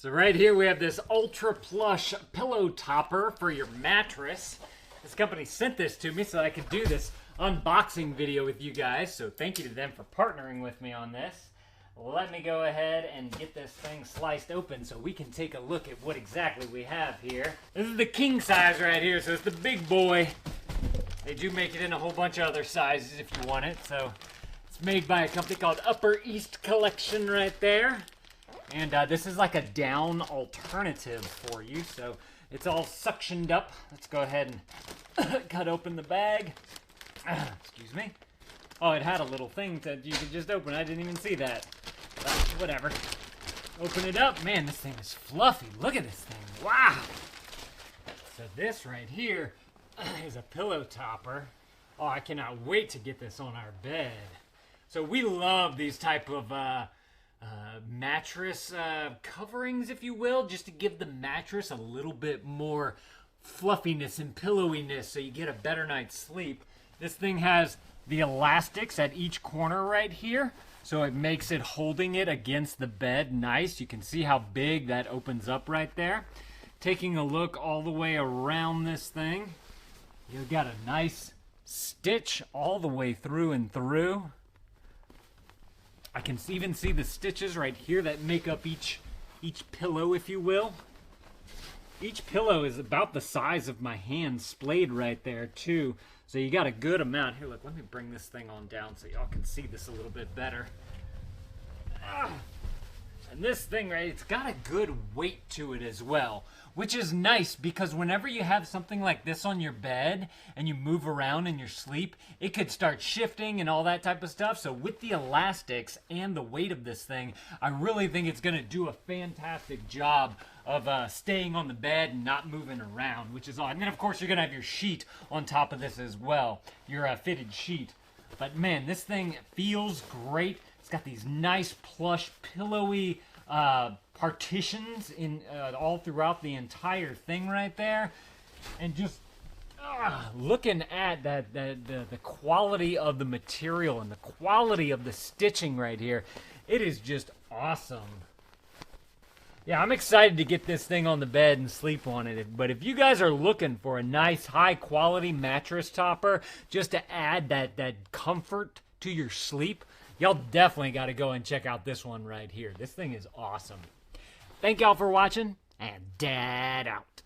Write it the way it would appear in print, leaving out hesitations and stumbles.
So right here we have this ultra plush pillow topper for your mattress. This company sent this to me so that I could do this unboxing video with you guys. So thank you to them for partnering with me on this. Let me go ahead and get this thing sliced open so we can take a look at what exactly we have here. This is the king size right here, so it's the big boy. They do make it in a whole bunch of other sizes if you want it. So it's made by a company called Upper East Collection right there. And this is like a down alternative for you. So it's all suctioned up. Let's go ahead and cut open the bag. Excuse me. Oh, it had a little thing that you could just open. I didn't even see that. But whatever. Open it up. Man, this thing is fluffy. Look at this thing. Wow. So this right here is a pillow topper. Oh, I cannot wait to get this on our bed. So we love these type of mattress coverings, if you will, just to give the mattress a little bit more fluffiness and pillowiness so you get a better night's sleep. This thing has the elastics at each corner right here, so it makes it holding it against the bed nice. You can see how big that opens up right there. Taking a look all the way around this thing, you've got a nice stitch all the way through and through. I can even see the stitches right here that make up each pillow, if you will. Each pillow is about the size of my hand splayed right there too. So you got a good amount. Here, look, let me bring this thing on down so y'all can see this a little bit better. And this thing, right, it's got a good weight to it as well, which is nice because whenever you have something like this on your bed and you move around in your sleep, it could start shifting and all that type of stuff. So with the elastics and the weight of this thing, I really think it's going to do a fantastic job of staying on the bed and not moving around, which is all. And then, of course, you're going to have your sheet on top of this as well, your fitted sheet. But, man, this thing feels great. It's got these nice plush, pillowy partitions in all throughout the entire thing right there. And just looking at the quality of the material and the quality of the stitching right here, it is just awesome. Yeah, I'm excited to get this thing on the bed and sleep on it. But if you guys are looking for a nice, high-quality mattress topper just to add that comfort to your sleep, y'all definitely got to go and check out this one right here. This thing is awesome. Thank y'all for watching, and Dad out.